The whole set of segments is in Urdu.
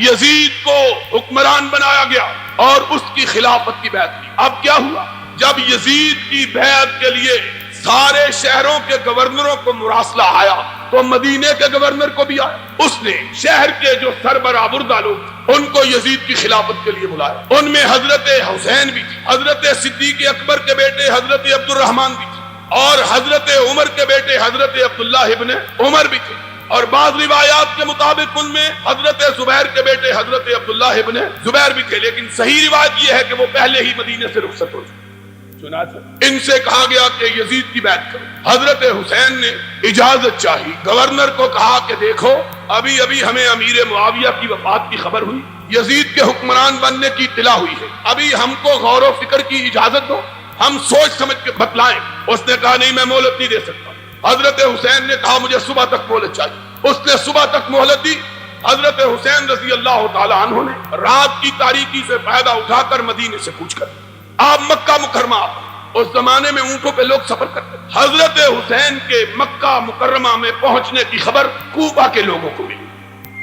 یزید کو حکمران بنایا گیا اور اس کی خلافت کی بیعت کی۔ اب کیا ہوا؟ جب یزید کی بیعت کے لیے سارے شہروں کے گورنروں کو مراسلہ آیا تو مدینے کے گورنر کو بھی آیا۔ اس نے شہر کے جو سربراہ بردہ لوگ ان کو یزید کی خلافت کے لیے بلایا۔ ان میں حضرت حسین بھی تھی، حضرت صدیق اکبر کے بیٹے حضرت عبد الرحمن بھی تھے، اور حضرت عمر کے بیٹے حضرت عبداللہ ابن عمر بھی تھے، اور بعض روایات کے مطابق ان میں حضرت زبیر کے بیٹے حضرت عبداللہ ابن زبیر بھی تھے، لیکن صحیح روایت یہ ہے کہ وہ پہلے ہی مدینے سے رخصت ہو چکے۔ ان سے کہا گیا کہ یزید کی بیعت کرو۔ حضرت حسین نے اجازت چاہی، گورنر کو کہا کہ دیکھو ابھی ابھی ہمیں امیر معاویہ کی وفات کی خبر ہوئی، یزید کے حکمران بننے کی اطلاع ہوئی ہے، ابھی ہم کو غور و فکر کی اجازت دو، ہم سوچ سمجھ کے بتلائیں۔ اس نے کہا نہیں، میں مہلت نہیں دے سکتا۔ حضرت حسین نے کہا مجھے صبح تک مہلت چاہیے۔ اس نے صبح تک مہلت دی۔ حضرت حسین رضی اللہ تعالی عنہ نے رات کی تاریکی سے فائدہ اٹھا کر مدینے سے کوچ کر آپ مکہ مکرمہ۔ اس زمانے میں اونٹوں پہ لوگ سفر کرتے۔ حضرت حسین کے مکہ مکرمہ میں پہنچنے کی خبر کوفہ کے لوگوں کو ملی۔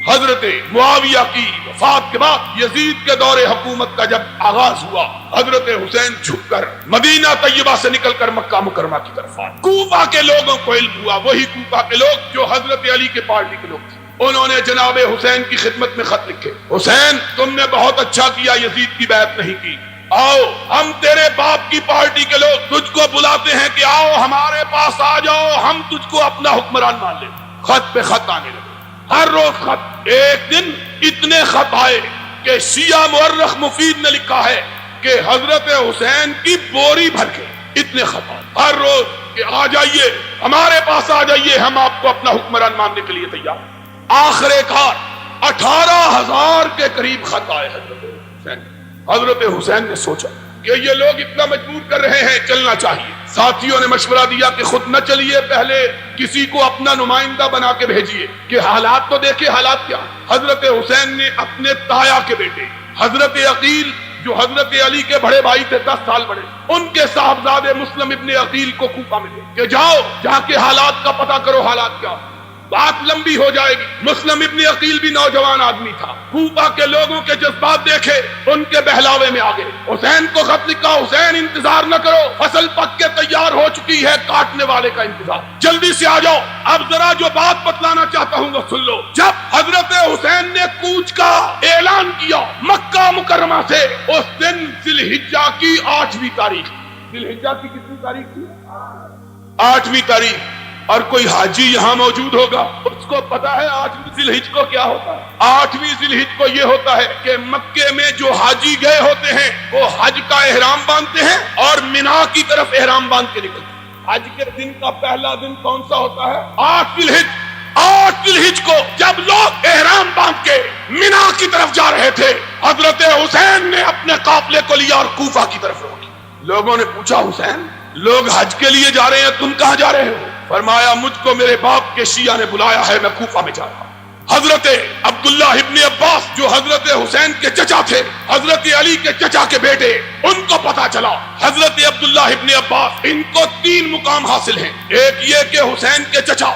حضرت معاویہ کی وفات کے بعد یزید کے دور حکومت کا جب آغاز ہوا، حضرت حسین جھک کر مدینہ طیبہ سے نکل کر مکہ مکرمہ کی طرف آئے۔ کوفہ کے لوگوں کو علم ہوا، وہی کوفہ کے لوگ جو حضرت علی کے پارٹی کے لوگ تھے، انہوں نے جناب حسین کی خدمت میں خط لکھے، حسین تم نے بہت اچھا کیا یزید کی بیعت نہیں کی، آؤ ہم تیرے باپ کی پارٹی کے لوگ تجھ کو بلاتے ہیں کہ آؤ ہمارے پاس آ جاؤ، ہم تجھ کو اپنا حکمران مان لیں۔ خط پہ خط آنے لگے، ہر روز خط۔ ایک دن اتنے خط آئے کہ شیعہ مورخ مفید نے لکھا ہے کہ حضرت حسین کی بوری بھر کے اتنے خط آئے ہر روز کہ آ جائیے ہمارے پاس آ جائیے، ہم آپ کو اپنا حکمران ماننے کے لیے تیار۔ آخر کار 18,000 کے قریب خط آئے حضرت حسین۔ حضرت حسین نے سوچا کہ یہ لوگ اتنا مجبور کر رہے ہیں، چلنا چاہیے۔ ساتھیوں نے مشورہ دیا کہ خود نہ چلیے، پہلے کسی کو اپنا نمائندہ بنا کے بھیجیے کہ حالات تو دیکھیں حالات کیا۔ حضرت حسین نے اپنے تایا کے بیٹے حضرت عقیل جو حضرت علی کے بڑے بھائی تھے 10 سال بڑے، ان کے صاحبزادے مسلم ابن عقیل کو کوفہ میں دے کہ جاؤ جا کے حالات کا پتہ کرو، حالات کیا۔ بات لمبی ہو جائے گی۔ مسلم ابن عقیل بھی نوجوان آدمی تھا، کوفہ کے لوگوں کے جذبات دیکھے، ان کے بہلاوے میں آ گئے۔ حسین کو خط لکھا، حسین انتظار نہ کرو، فصل پک کے تیار ہو چکی ہے، کاٹنے والے کا انتظار، جلدی سے آ جاؤ۔ اب ذرا جو بات بتلانا چاہتا ہوں وہ سن لو۔ جب حضرت حسین نے کوچ کا اعلان کیا مکہ مکرمہ سے، اس دن ذی الحجہ کی 8ویں تاریخ، ذی الحجہ کی کتنی تاریخ تھی؟ 8ویں تاریخ۔ اور کوئی حاجی یہاں موجود ہوگا، اس کو پتا ہے 8ویں ذی الحجہ کو کیا ہوتا ہے؟ 8ویں ذی الحجہ کو یہ ہوتا ہے کہ مکے میں جو حاجی گئے ہوتے ہیں وہ حج کا احرام باندھتے ہیں اور مینا کی طرف احرام باندھ کے نکلتے ہیں۔ حج کے دن کا پہلا دن کون سا ہوتا ہے؟ 8 ذی الحجہ۔ 8 ذی الحجہ کو جب لوگ احرام باندھ کے مینا کی طرف جا رہے تھے، حضرت حسین نے اپنے قافلے کو لیا اور کوفہ کی طرف روکی۔ لوگوں نے پوچھا حسین لوگ حج کے لیے جا رہے ہیں، تم کہاں جا رہے ہو؟ فرمایا مجھ کو میرے باپ کے شیعہ نے بلایا ہے، میں کوفہ میں جا رہا ہوں۔ حضرت عبداللہ ابن عباس جو حضرت حسین کے چچا تھے، حضرت علی کے چچا کے بیٹے، ان کو پتا چلا حضرت عبداللہ ابن عباس ان کو 3 مقام حاصل ہیں۔ ایک یہ کہ حسین کے چچا،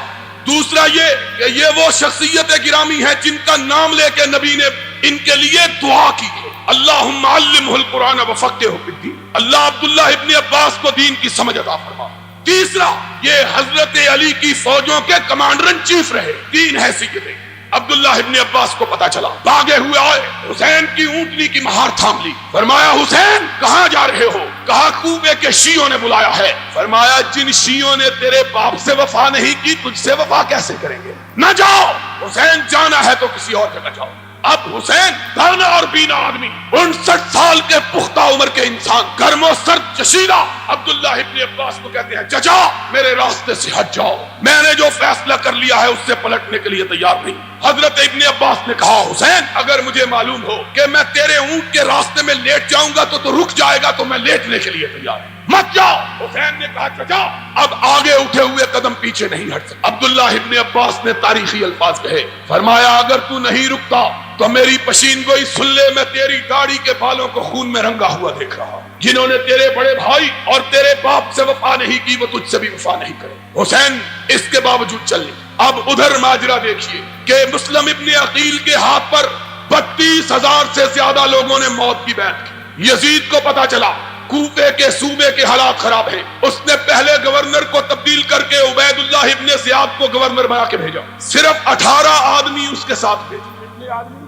دوسرا یہ کہ یہ وہ شخصیت گرامی ہے جن کا نام لے کے نبی نے ان کے لیے دعا کی ہے، اللہم علمہ القرآن وفقہہ فی الدین، اللہ عبداللہ ابن عباس کو دین کی سمجھ عطا فرما۔ تیسرا یہ حضرت علی کی فوجوں کے کمانڈر ان چیف رہے، 3 حیثیتیں۔ عبداللہ ابن عباس کو پتا چلا، بھاگے ہوئے آئے، حسین کی اونٹنی کی مہار تھام لی۔ فرمایا حسین کہاں جا رہے ہو؟ کہا کوفے کے شیعوں نے بلایا ہے۔ فرمایا جن شیعوں نے تیرے باپ سے وفا نہیں کی، تجھ سے وفا کیسے کریں گے؟ نہ جاؤ حسین، جانا ہے تو کسی اور جگہ جاؤ۔ اب حسین دانا اور بینا آدمی، 59 سال کے پختہ عمر کے انسان، گرم و سرد جشیدہ، عبداللہ ابن عباس کو کہتے ہیں چچا میرے راستے سے ہٹ جاؤ، میں نے جو فیصلہ کر لیا ہے اس سے پلٹنے کے لیے تیار نہیں۔ حضرت ابن عباس نے کہا حسین اگر مجھے معلوم ہو کہ میں تیرے اونٹ کے راستے میں لیٹ جاؤں گا تو رک جائے گا تو میں لیٹنے کے لیے تیار ہوں، مت جاؤ۔ حسین نے کہا چچا اب آگے اٹھے ہوئے قدم پیچھے نہیں ہٹ سکتے۔ عبداللہ ابن عباس نے تاریخی الفاظ کہے، فرمایا اگر تو نہیں رکتا تو میری پشین گوئی سن لے، میں تیری داڑھی کے بالوں کو خون میں رنگا ہوا دیکھ رہا ہوں۔ جنہوں نے تیرے بڑے بھائی اور تیرے باپ سے وفا نہیں کی وہ تجھ سے بھی وفا نہیں کرے. حسین اس کے باوجود چل لی. اب ادھر ماجرا دیکھیے کہ مسلم ابن عقیل کے ہاتھ پر 32,000 سے زیادہ لوگوں نے موت کی بیعت کی. یزید کو پتا چلا کوفے کے صوبے کے حالات خراب ہیں. اس نے پہلے گورنر کو تبدیل کر کے عبید اللہ ابن زیاد کو گورنر بنا کے بھیجا. صرف 18 آدمی اس کے ساتھ بھیجے. کتنے آدمی؟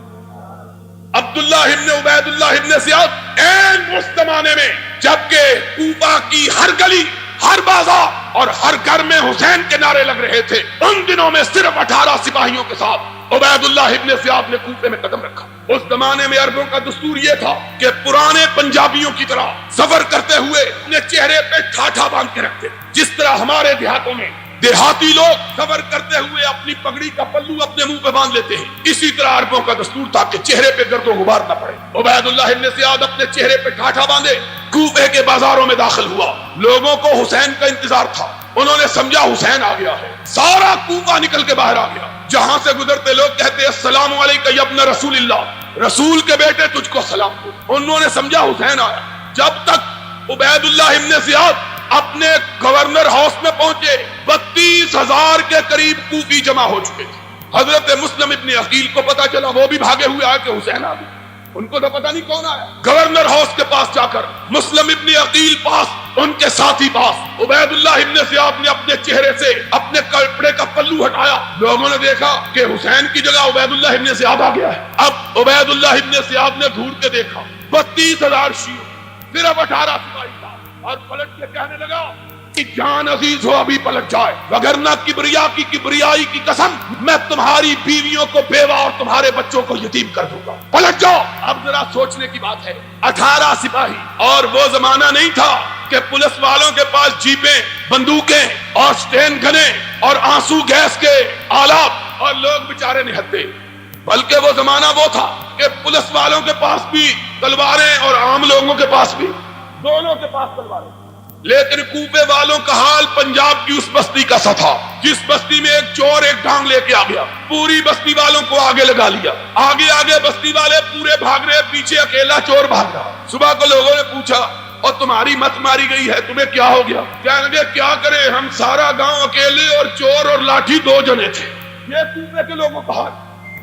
عبداللہ ابن عبید اللہ ابن زیاد این اس زمانے میں جبکہ کوفہ کی ہر گلی، ہر بازار اور ہر گھر میں حسین کے نعرے لگ رہے تھے، ان دنوں میں صرف 18 سپاہیوں کے ساتھ عبید اللہ ابن زیاد نے کوفے میں قدم رکھا. اس زمانے میں عربوں کا دستور یہ تھا کہ پرانے پنجابیوں کی طرح سفر کرتے ہوئے اپنے چہرے پہ ٹھاٹھا باندھ کے رکھتے، جس طرح ہمارے دیہاتوں میں دیہاتی لوگ سفر کرتے ہوئے اپنی پگڑی کا پلو اپنے منہ پہ باندھ لیتے ہیں. اسی طرح عربوں کا دستور تھا کہ چہرے پہ گرد و غبار نہ پڑے. عبید اللہ ابن زیاد اپنے چہرے پہ ٹھاٹھا باندھے کوفے کے بازاروں میں داخل ہوا. لوگوں کو حسین کا انتظار تھا. انہوں نے سمجھا حسین آ گیا ہے. سارا کوفہ نکل کے باہر آ گیا. جہاں سے گزرتے لوگ کہتے السلام علیکم یا ابن رسول اللہ، رسول کے بیٹے تجھ کو سلام دو. انہوں نے سمجھا حسین آیا. جب تک عبید اللہ ابن زیاد اپنے گورنر ہاؤس میں پہنچے 32,000 کے قریب کوفی جمع ہو چکے تھے. حضرت مسلم ابن عقیل کو پتا چلا، وہ بھی بھاگے ہوئے آئے کہ حسین آ گیا. ان کو تو پتا نہیں کون آیا. گورنر ہاؤس کے پاس جا کر مسلم ابن عقیل پاس، ان کے ساتھی پاس عبید اللہ ابن زیاد نے اپنے چہرے سے اپنے کپڑے کا پلو ہٹایا. لوگوں نے دیکھا کہ حسین کی جگہ عبید اللہ ابن زیاد آ گیا ہے. اب عبید اللہ ابن زیاد نے گھور کے دیکھا 32,000 شیعہ، صرف 18 سپاہی تھا، اور پلٹ کے کہنے لگا کہ جان عزیز ہو ابھی پلٹ جائے، وگرنہ کبریائی کی قسم میں تمہاری بیویوں کو بیوہ اور تمہارے بچوں کو یتیم کر دوں گا، پلٹ جاؤ. اب ذرا سوچنے کی بات ہے، 18 سپاہی، اور وہ زمانہ نہیں تھا کہ پولیس والوں کے پاس جیپیں، بندوقیں اور سٹین گنیں اور آنسو گیس کے آلات اور لوگ بیچارے نہتے، بلکہ وہ زمانہ وہ تھا کہ پولیس والوں کے پاس بھی تلواریں اور عام لوگوں کے پاس بھی، دونوں کے پاس تلواریں. لیکن کوفے والوں کا حال پنجاب کی اس بستی کا سا تھا جس بستی میں ایک چور ایک ڈانگ لے کے آ گیا، پوری بستی والوں کو آگے لگا لیا. آگے آگے بستی والے پورے بھاگ رہے، پیچھے اکیلا چور بھاگ رہا. صبح کو لوگوں نے پوچھا اور تمہاری مت ماری گئی ہے، تمہیں کیا ہو گیا؟ کہنے لگے کیا کریں، ہم سارا گاؤں اکیلے اور چور اور لاٹھی 2 جنے تھے. یہ کوفے کے لوگوں کا حال.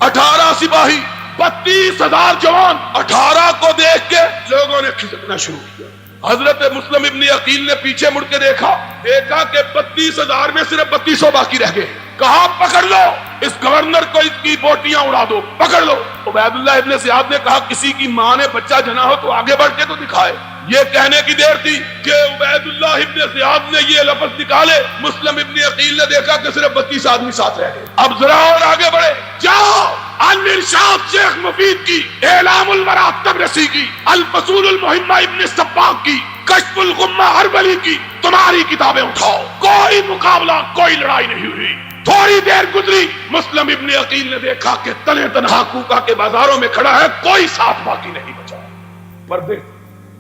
18 سپاہی، 32,000 جوان. 18 کو دیکھ کے لوگوں نے کھسکنا شروع کیا. حضرت مسلم ابن عقیل نے پیچھے مڑ کے دیکھا کہ 32,000 میں صرف 3200 باقی رہ گئے. کہا پکڑ لو اس گورنر کو، اس کی بوٹیاں اڑا دو، پکڑ لو. عبید اللہ ابن زیاد نے کہا کسی کی ماں نے بچہ جنا ہو تو آگے بڑھ کے تو دکھائے. یہ کہنے کی دیر تھی کہ عبید اللہ ابن زیاد نے یہ لفظ نکالے. مسلم ابن عقیل نے دیکھا کہ صرف 32 آدمی ساتھ رہ گئے. اب ذرا اور آگے بڑھے. جاؤ الارشاد شیخ مفید کی، اعلام الورا تبرسی کی، الفصول المہمہ ابن سباق کی، کشف الغمہ اربلی کی، تمہاری کتابیں اٹھاؤ. کوئی مقابلہ، کوئی لڑائی نہیں ہوئی. تھوڑی دیر گزری، مسلم ابن عقیل نے دیکھا کہ تنہا تنہا کوفہ کے بازاروں میں کھڑا ہے، کوئی ساتھ باقی نہیں بچا. پردے،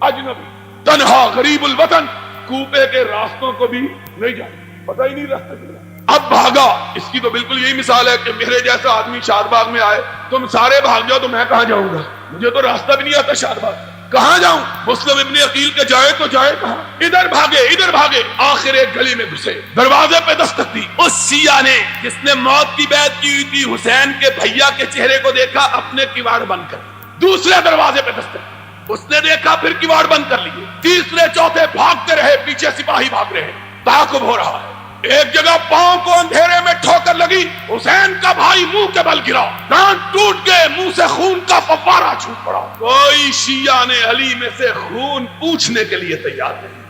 اجنبی، تنہا، غریب الوطن، کوفے کے راستوں کو بھی نہیں جانا، پتہ ہی نہیں راستہ کیا. اب بھاگا. اس کی تو بالکل یہی مثال ہے کہ میرے جیسا آدمی شاد باغ میں آئے، تم سارے بھاگ جاؤ تو میں کہاں جاؤں گا؟ مجھے تو راستہ بھی نہیں آتا شاد باغ، کہاں جاؤں؟ مسلم ابن عقیل کے جائے تو جائے کہاں؟ ادھر بھاگے ادھر بھاگے، آخر ایک گلی میں گھسے. دروازے پہ دستک دی. اس شیعہ نے جس نے موت کی بیعت کی ہوئی تھی، حسین کے بھیا کے چہرے کو دیکھا، اپنے کیواڑ بند کر. دوسرے دروازے پہ دستک دی. اس نے دیکھا، پھر کیواڑ بند کر لیے. تیسرے چوتھے بھاگتے رہے، پیچھے سپاہی بھاگ رہے ہیں. تعاقب ہو رہا ہے. ایک جگہ پاؤں کو اندھیرے میں ٹھوکر لگی، حسین کا بھائی منہ کے بل گرا، دانت ٹوٹ گئے، منہ سے خون کا فوارہ چھوٹ پڑا. کوئی شیعہ نے علی میں سے خون پوچھنے کے لیے تیار نہیں.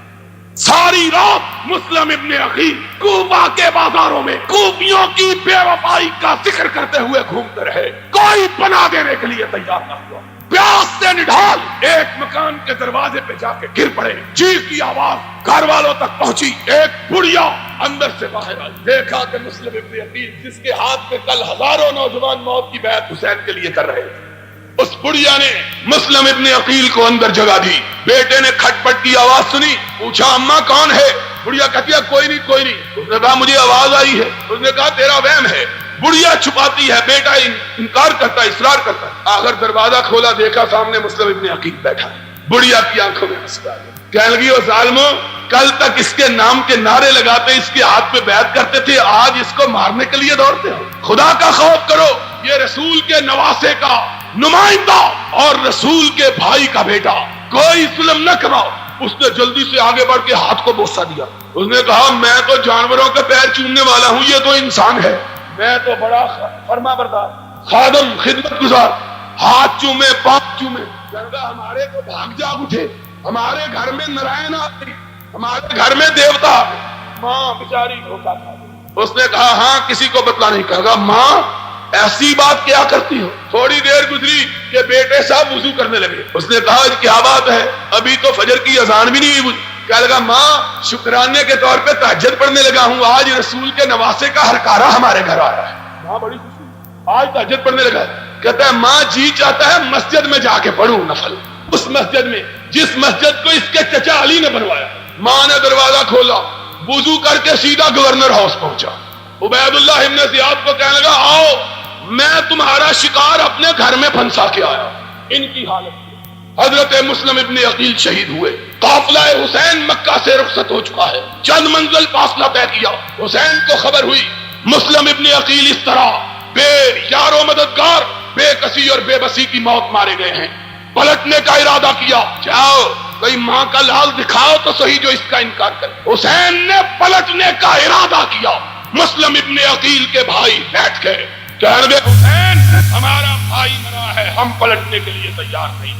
ساری رات مسلم ابن عقیل کوفہ کے بازاروں میں کوفیوں کی بے وفائی کا ذکر کرتے ہوئے گھومتے رہے. کوئی پناہ دینے کے لیے تیار نہ ہوا. پیاس سے نڈھال ایک مکان کے دروازے پہ جا کے گر پڑے. چیخ کی آواز گھر والوں تک پہنچی. ایک بڑھیا اندر سے باہر آئی. دیکھا کہ مسلم ابن عقیل جس کے ہاتھ میں کل ہزاروں نوجوان موت کی بیعت حسین کے لیے کر رہے تھے، اس بڑھیا نے مسلم ابن عقیل کو اندر جگہ دی. بیٹے نے کھٹ پٹ کی آواز سنی، پوچھا اماں کون ہے؟ بڑھیا کہتی ہے کوئی نہیں کوئی نہیں. اس نے کہا مجھے آواز آئی ہے. اس نے کہا تیرا وہم ہے. بڑھیا چھپاتی ہے، بیٹا انکار کرتا ہے، اصرار کرتا ہے. آخر دروازہ کھولا، دیکھا سامنے مسلم ابن عقیل بیٹھا ہے. بڑھیا کی آنکھوں میں آنسو آ گئے. کہنے لگی او ظالمو، کل تک اس کے نام کے نعرے لگاتے، اس کے ہاتھ پہ بیعت کرتے تھے، آج اس کو مارنے کے لیے دوڑتے ہو. خدا کا خوف کرو، یہ رسول کے نواسے کا نمائندہ اور رسول کے بھائی کا بیٹا، کوئی ظلم نہ کراؤ. اس نے جلدی سے آگے بڑھ کے ہاتھ کو بوسہ دیا. اس نے کہا میں تو جانوروں کے پیر چومنے والا ہوں، یہ تو انسان ہے. میں تو بڑا فرما بردار خادم، خدمت گزار، ہاتھ چومے پاؤں چومے. ہمارے کو بھاگ جاگ اٹھے، ہمارے گھر میں نارائن آ گئی، ہمارے گھر میں دیوتا آ گئے. ماں بیچاری دھوکا کھا گئی. اس نے کہا ہاں کسی کو بتلا نہیں. کہا ماں ایسی بات کیا کرتی ہو؟ تھوڑی دیر گزری کہ بیٹے صاحب وضو کرنے لگے. اس نے کہا کیا بات ہے؟ ابھی تو فجر کی اذان بھی نہیں ہوئی. کہنے لگا ماں شکرانے کے طور پہ تہجد پڑھنے لگا ہوں، آج رسول کے نواسے کا ہرکارہ ہمارے گھر آیا ہے. ماں بڑی خوشی، آج تہجد پڑھنے لگا. کہتا ہے ماں جی چاہتا ہے مسجد میں جا کے پڑھوں نفل، اس مسجد میں جس مسجد کو اس کے چچا علی نے بنوایا. ماں نے دروازہ کھولا، وضو کر کے سیدھا گورنر ہاؤس پہنچا. عبید اللہ ابن زیاد کو کہنے لگا آؤ میں تمہارا شکار اپنے گھر میں پھنسا کے آیا. ان کی حالت حضرت مسلم ابن عقیل شہید ہوئے. قافلہ حسین مکہ سے رخصت ہو چکا ہے، چند منزل فاصلہ طے کیا. حسین کو خبر ہوئی مسلم ابن عقیل اس طرح بے یار و مددگار، بے کسی اور بے بسی کی موت مارے گئے ہیں. پلٹنے کا ارادہ کیا. جاؤ کوئی ماں کا لال دکھاؤ تو صحیح جو اس کا انکار کرے. حسین نے پلٹنے کا ارادہ کیا. مسلم ابن عقیل کے بھائی بیٹھ گئے. کہنے لگے حسین ہمارا بھائی مرا ہے، ہم پلٹنے کے لیے تیار نہیں.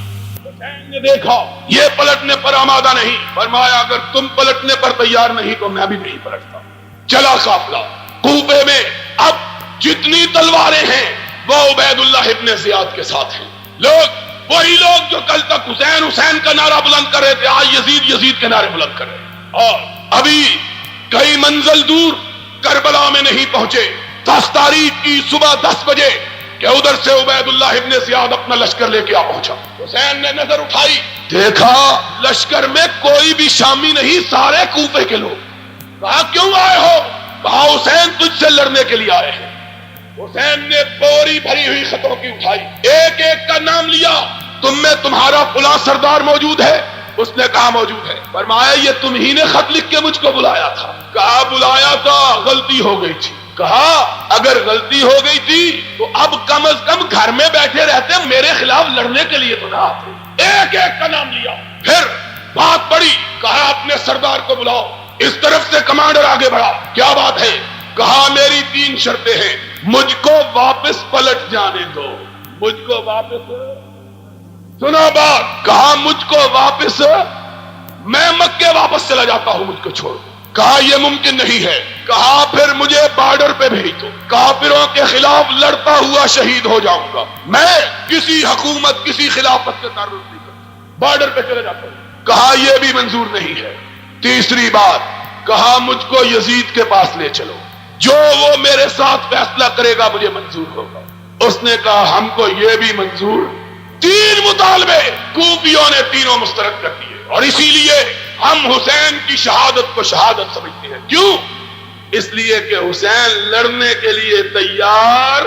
حسین نے دیکھا یہ پلٹنے پر آمادہ نہیں. فرمایا اگر تم پلٹنے پر تیار نہیں تو میں بھی نہیں پلٹتا. چلا قافلہ کوفے میں. اب جتنی تلواریں ہیں وہ عبید اللہ ابن زیاد کے ساتھ ہیں. لوگ وہی لوگ جو کل تک حسین حسین کا نعرہ بلند کر رہے تھے، آج یزید یزید کے نعرے بلند کر رہے ہیں. اور ابھی کئی منزل دور کربلا میں نہیں پہنچے. 10 تاریخ کی صبح 10 بجے کہ ادھر سے عبید اللہ ابن زیاد اپنا لشکر لے کے آ پہنچا. حسین نے نظر اٹھائی، دیکھا لشکر میں کوئی بھی شامی نہیں، سارے کوفے کے لوگ. کہا کیوں آئے ہو؟ کہا حسین تجھ سے لڑنے کے لیے آئے ہیں. حسین نے بوری بھری ہوئی خطوں کی اٹھائی، ایک ایک کا نام لیا. تم میں تمہارا فلاں سردار موجود ہے؟ اس نے کہا موجود ہے. فرمایا یہ تم ہی نے خط لکھ کے مجھ کو بلایا تھا؟ کہا بلایا تھا، غلطی ہو گئی تھی. کہا اگر غلطی ہو گئی تھی تو اب کم از کم گھر میں بیٹھے رہتے، میرے خلاف لڑنے کے لیے تو نہ آتے. ایک ایک کا نام لیا. پھر بات بڑی. کہا اپنے سردار کو بلاؤ. اس طرف سے کمانڈر آگے بڑھا. کیا بات ہے؟ کہا میری 3 شرطیں ہیں. مجھ کو واپس پلٹ جانے دو. مجھ کو واپس، سنا بات. کہا مجھ کو واپس، میں مکے واپس چلا جاتا ہوں، مجھ کو چھوڑ. کہا یہ ممکن نہیں ہے. کہا پھر مجھے بارڈر پہ بھیج دو، کافروں کے خلاف لڑتا ہوا شہید ہو جاؤں گا. میں کسی حکومت کسی خلافت سے تعلق نہیں کرتا، بارڈر پہ چلے جاتا ہوں. کہا یہ بھی منظور نہیں ہے. تیسری بات. کہا مجھ کو یزید کے پاس لے چلو، جو وہ میرے ساتھ فیصلہ کرے گا مجھے منظور ہوگا. اس نے کہا ہم کو یہ بھی منظور. 3 مطالبے کوفیوں نے تینوں مسترد کر دیے. اور اسی لیے ہم حسین کی شہادت کو شہادت سمجھتے ہیں. کیوں؟ اس لیے کہ حسین لڑنے کے لیے تیار